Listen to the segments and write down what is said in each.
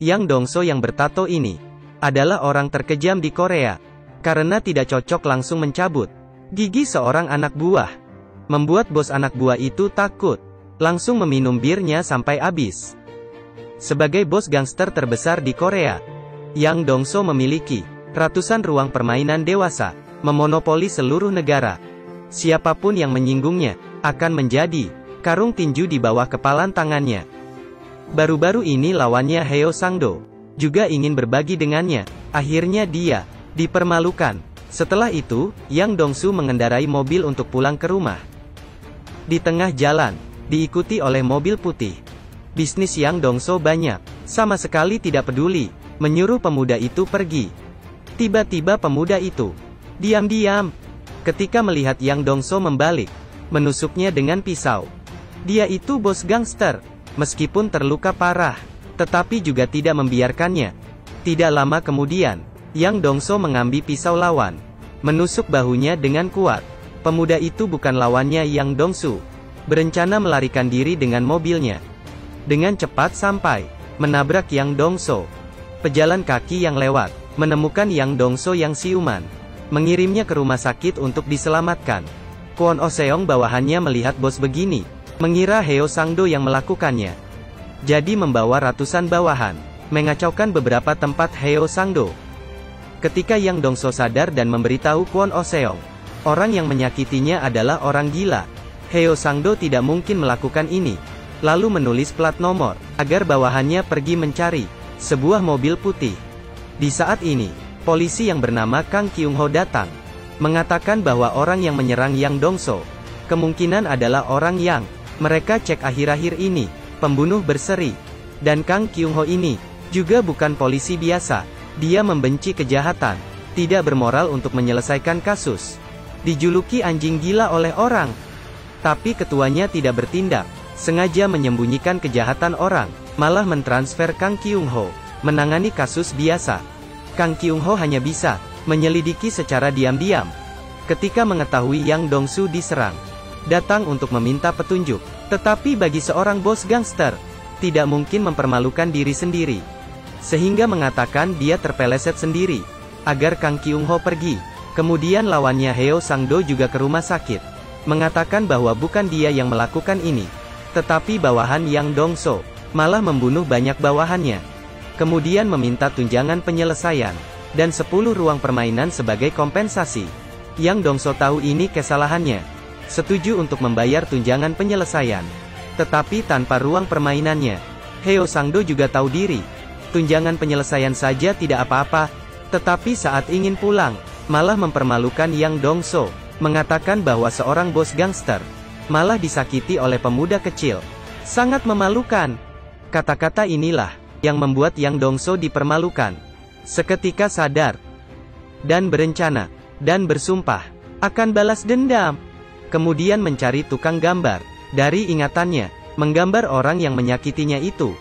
Yang Dongso yang bertato ini adalah orang terkejam di Korea. Karena tidak cocok langsung mencabut gigi seorang anak buah. Membuat bos anak buah itu takut. Langsung meminum birnya sampai habis. Sebagai bos gangster terbesar di Korea, Yang Dongso memiliki ratusan ruang permainan dewasa, memonopoli seluruh negara. Siapapun yang menyinggungnya akan menjadi karung tinju di bawah kepalan tangannya. Baru-baru ini lawannya Heo Sang-do juga ingin berbagi dengannya. Akhirnya dia dipermalukan. Setelah itu, Yang Dongsu mengendarai mobil untuk pulang ke rumah. Di tengah jalan, diikuti oleh mobil putih. Bisnis Yang Dongso banyak, sama sekali tidak peduli, menyuruh pemuda itu pergi. Tiba-tiba pemuda itu diam-diam. Ketika melihat Yang Dongso membalik, menusuknya dengan pisau. Dia itu bos gangster, meskipun terluka parah, tetapi juga tidak membiarkannya. Tidak lama kemudian, Yang Dongso mengambil pisau lawan, menusuk bahunya dengan kuat. Pemuda itu bukan lawannya Yang Dongsu, berencana melarikan diri dengan mobilnya. Dengan cepat sampai menabrak Yang Dongso. Pejalan kaki yang lewat menemukan Yang Dongso yang siuman, mengirimnya ke rumah sakit untuk diselamatkan. Kwon Oh Seong bawahannya melihat bos begini, mengira Heo Sang-do yang melakukannya. Jadi membawa ratusan bawahan, mengacaukan beberapa tempat Heo Sang-do. Ketika Yang Dongso sadar dan memberitahu Kwon Oh Seong, orang yang menyakitinya adalah orang gila, Heo Sang-do tidak mungkin melakukan ini. Lalu menulis plat nomor, agar bawahannya pergi mencari sebuah mobil putih. Di saat ini, polisi yang bernama Kang Kyung-ho datang, mengatakan bahwa orang yang menyerang Yang Dongso kemungkinan adalah orang yang mereka cek akhir-akhir ini, pembunuh berseri. Dan Kang Kyung-ho ini juga bukan polisi biasa. Dia membenci kejahatan, tidak bermoral untuk menyelesaikan kasus. Dijuluki anjing gila oleh orang. Tapi ketuanya tidak bertindak, sengaja menyembunyikan kejahatan orang, malah mentransfer Kang Kyung-ho menangani kasus biasa. Kang Kyung-ho hanya bisa menyelidiki secara diam-diam. Ketika mengetahui Yang Dongsu diserang, datang untuk meminta petunjuk. Tetapi bagi seorang bos gangster, tidak mungkin mempermalukan diri sendiri. Sehingga mengatakan dia terpeleset sendiri, agar Kang Kyung-ho pergi. Kemudian lawannya Heo Sang-do juga ke rumah sakit, mengatakan bahwa bukan dia yang melakukan ini, tetapi bawahan Yang Dongso, malah membunuh banyak bawahannya. Kemudian meminta tunjangan penyelesaian, dan 10 ruang permainan sebagai kompensasi. Yang Dongso tahu ini kesalahannya, setuju untuk membayar tunjangan penyelesaian. Tetapi tanpa ruang permainannya, Heo Sang-do juga tahu diri, tunjangan penyelesaian saja tidak apa-apa. Tetapi saat ingin pulang, malah mempermalukan Yang Dongso, mengatakan bahwa seorang bos gangster malah disakiti oleh pemuda kecil. Sangat memalukan. Kata-kata inilah yang membuat Yang Dongso dipermalukan. Seketika sadar dan berencana dan bersumpah akan balas dendam. Kemudian mencari tukang gambar dari ingatannya, menggambar orang yang menyakitinya itu.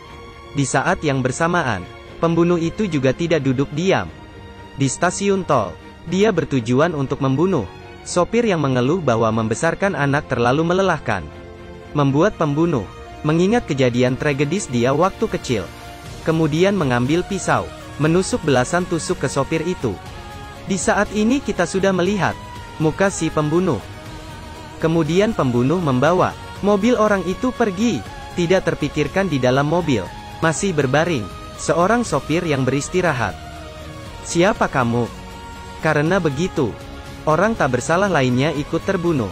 Di saat yang bersamaan, pembunuh itu juga tidak duduk diam. Di stasiun tol, dia bertujuan untuk membunuh sopir yang mengeluh bahwa membesarkan anak terlalu melelahkan. Membuat pembunuh mengingat kejadian tragedis dia waktu kecil. Kemudian mengambil pisau, menusuk belasan tusuk ke sopir itu. Di saat ini kita sudah melihat muka si pembunuh. Kemudian pembunuh membawa mobil orang itu pergi. Tidak terpikirkan di dalam mobil masih berbaring seorang sopir yang beristirahat. Siapa kamu? Karena begitu, orang tak bersalah lainnya ikut terbunuh.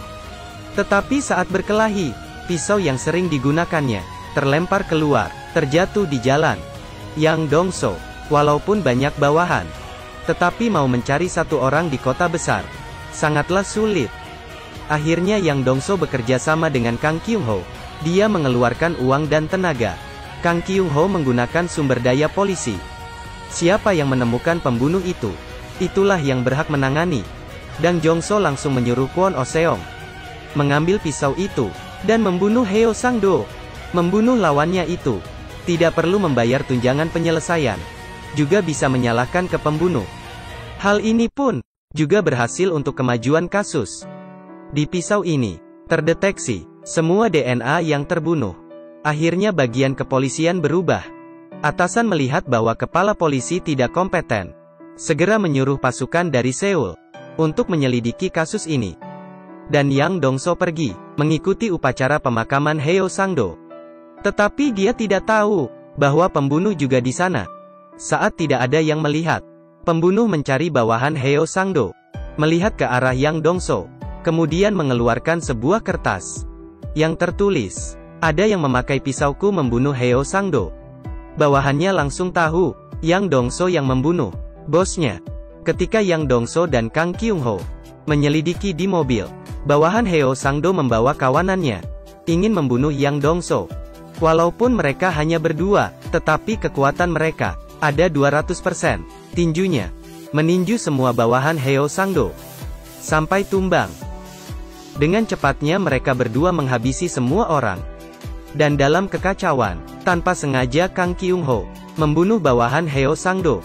Tetapi saat berkelahi, pisau yang sering digunakannya terlempar keluar, terjatuh di jalan. Yang Dongso, walaupun banyak bawahan, tetapi mau mencari satu orang di kota besar sangatlah sulit. Akhirnya Yang Dongso bekerja sama dengan Kang Kyung-ho. Dia mengeluarkan uang dan tenaga. Kang Kyung-ho menggunakan sumber daya polisi. Siapa yang menemukan pembunuh itu, itulah yang berhak menangani. Dan Jongso langsung menyuruh Kwon Oh Seong mengambil pisau itu dan membunuh Heo Sang-do. Membunuh lawannya itu tidak perlu membayar tunjangan penyelesaian, juga bisa menyalahkan ke pembunuh. Hal ini pun juga berhasil untuk kemajuan kasus. Di pisau ini terdeteksi semua DNA yang terbunuh. Akhirnya bagian kepolisian berubah. Atasan melihat bahwa kepala polisi tidak kompeten, segera menyuruh pasukan dari Seoul untuk menyelidiki kasus ini. Dan Yang Dongso pergi mengikuti upacara pemakaman Heo Sang-do. Tetapi dia tidak tahu bahwa pembunuh juga di sana. Saat tidak ada yang melihat, pembunuh mencari bawahan Heo Sang-do, melihat ke arah Yang Dongso, kemudian mengeluarkan sebuah kertas yang tertulis, "Ada yang memakai pisauku membunuh Heo Sang-do." Bawahannya langsung tahu, Yang Dongso yang membunuh bosnya. Ketika Yang Dongso dan Kang Kyung-ho menyelidiki di mobil, bawahan Heo Sang-do membawa kawanannya, ingin membunuh Yang Dongso. Walaupun mereka hanya berdua, tetapi kekuatan mereka ada 200%, tinjunya meninju semua bawahan Heo Sang-do sampai tumbang. Dengan cepatnya mereka berdua menghabisi semua orang. Dan dalam kekacauan, tanpa sengaja Kang Kyung-ho membunuh bawahan Heo Sang-do.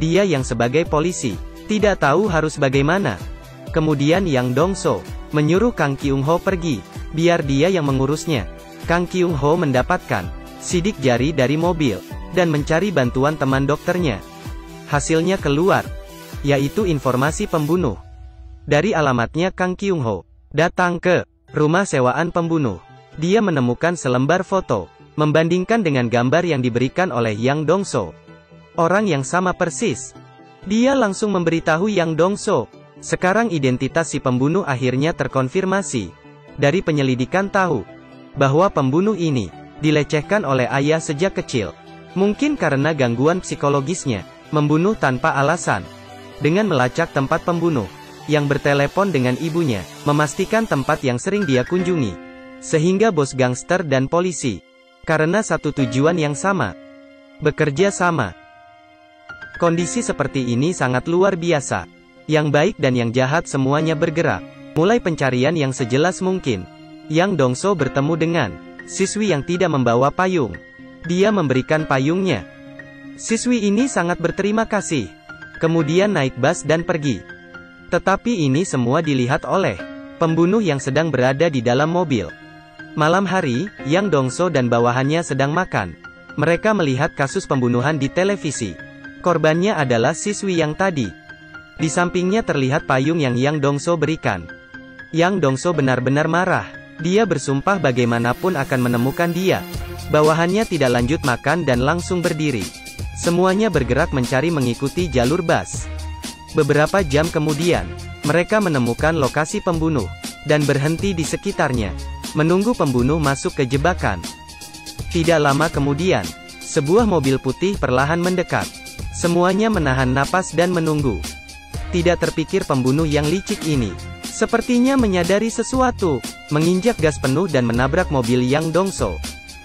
Dia yang sebagai polisi tidak tahu harus bagaimana. Kemudian Yang Dongso menyuruh Kang Kyung-ho pergi, biar dia yang mengurusnya. Kang Kyung-ho mendapatkan sidik jari dari mobil dan mencari bantuan teman dokternya. Hasilnya keluar, yaitu informasi pembunuh. Dari alamatnya Kang Kyung-ho datang ke rumah sewaan pembunuh. Dia menemukan selembar foto, membandingkan dengan gambar yang diberikan oleh Yang Dongso. Orang yang sama persis. Dia langsung memberitahu Yang Dongso. Sekarang identitas si pembunuh akhirnya terkonfirmasi. Dari penyelidikan tahu bahwa pembunuh ini dilecehkan oleh ayah sejak kecil. Mungkin karena gangguan psikologisnya, membunuh tanpa alasan. Dengan melacak tempat pembunuh, yang bertelepon dengan ibunya, memastikan tempat yang sering dia kunjungi. Sehingga bos gangster dan polisi, karena satu tujuan yang sama, bekerja sama. Kondisi seperti ini sangat luar biasa. Yang baik dan yang jahat semuanya bergerak. Mulai pencarian yang sejelas mungkin. Yang Dongso bertemu dengan siswi yang tidak membawa payung. Dia memberikan payungnya. Siswi ini sangat berterima kasih. Kemudian naik bus dan pergi. Tetapi ini semua dilihat oleh pembunuh yang sedang berada di dalam mobil. Malam hari, Yang Dongso dan bawahannya sedang makan. Mereka melihat kasus pembunuhan di televisi. Korbannya adalah siswi yang tadi. Di sampingnya terlihat payung yang Yang Dongso berikan. Yang Dongso benar-benar marah. Dia bersumpah bagaimanapun akan menemukan dia. Bawahannya tidak lanjut makan dan langsung berdiri. Semuanya bergerak mencari mengikuti jalur bus. Beberapa jam kemudian, mereka menemukan lokasi pembunuh, dan berhenti di sekitarnya, menunggu pembunuh masuk ke jebakan. Tidak lama kemudian, sebuah mobil putih perlahan mendekat. Semuanya menahan napas dan menunggu. Tidak terpikir pembunuh yang licik ini, sepertinya menyadari sesuatu, menginjak gas penuh dan menabrak mobil Yang Dongso.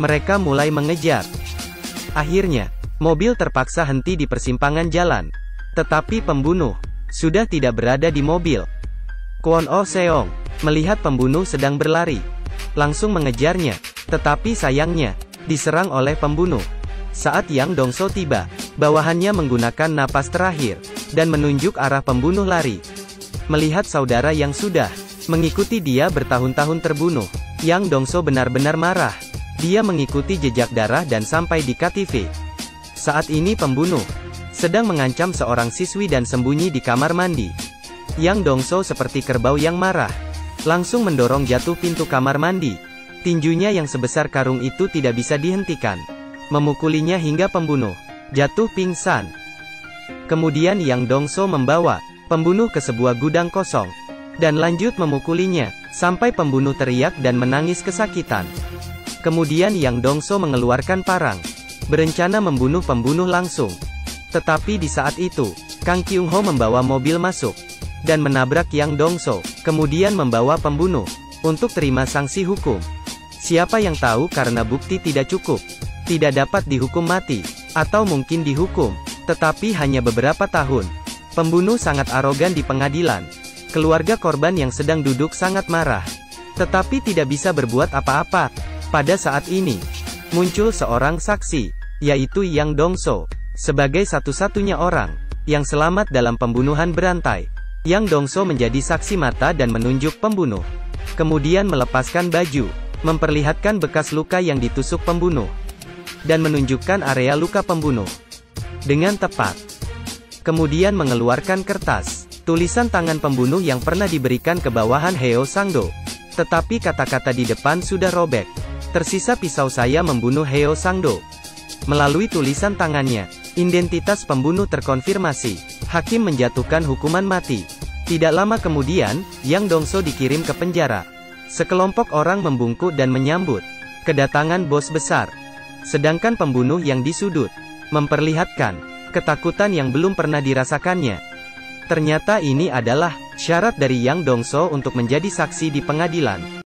Mereka mulai mengejar. Akhirnya, mobil terpaksa henti di persimpangan jalan. Tetapi pembunuh sudah tidak berada di mobil. Kwon Oh Seong melihat pembunuh sedang berlari, langsung mengejarnya, tetapi sayangnya diserang oleh pembunuh. Saat Yang Dongso tiba, bawahannya menggunakan napas terakhir dan menunjuk arah pembunuh lari. Melihat saudara yang sudah mengikuti dia bertahun-tahun terbunuh, Yang Dongso benar-benar marah. Dia mengikuti jejak darah dan sampai di KTV. Saat ini pembunuh sedang mengancam seorang siswi dan sembunyi di kamar mandi. Yang Dongso seperti kerbau yang marah, langsung mendorong jatuh pintu kamar mandi. Tinjunya yang sebesar karung itu tidak bisa dihentikan. Memukulinya hingga pembunuh jatuh pingsan. Kemudian Yang Dongso membawa pembunuh ke sebuah gudang kosong, dan lanjut memukulinya, sampai pembunuh teriak dan menangis kesakitan. Kemudian Yang Dongso mengeluarkan parang, berencana membunuh pembunuh langsung. Tetapi di saat itu, Kang Kyung-ho membawa mobil masuk, dan menabrak Yang Dongso, kemudian membawa pembunuh untuk terima sanksi hukum. Siapa yang tahu karena bukti tidak cukup, tidak dapat dihukum mati, atau mungkin dihukum, tetapi hanya beberapa tahun. Pembunuh sangat arogan di pengadilan. Keluarga korban yang sedang duduk sangat marah, tetapi tidak bisa berbuat apa-apa. Pada saat ini, muncul seorang saksi, yaitu Yang Dongso, sebagai satu-satunya orang yang selamat dalam pembunuhan berantai. Yang Dongso menjadi saksi mata dan menunjuk pembunuh. Kemudian melepaskan baju, memperlihatkan bekas luka yang ditusuk pembunuh. dan menunjukkan area luka pembunuh dengan tepat. Kemudian mengeluarkan kertas tulisan tangan pembunuh yang pernah diberikan ke bawahan Heo Sang-do. Tetapi kata-kata di depan sudah robek. Tersisa pisau saya membunuh Heo Sang-do. Melalui tulisan tangannya, identitas pembunuh terkonfirmasi. Hakim menjatuhkan hukuman mati. Tidak lama kemudian, Yang Dongso dikirim ke penjara. Sekelompok orang membungkuk dan menyambut kedatangan bos besar. Sedangkan pembunuh yang disudut memperlihatkan ketakutan yang belum pernah dirasakannya. Ternyata ini adalah syarat dari Yang Dongso untuk menjadi saksi di pengadilan.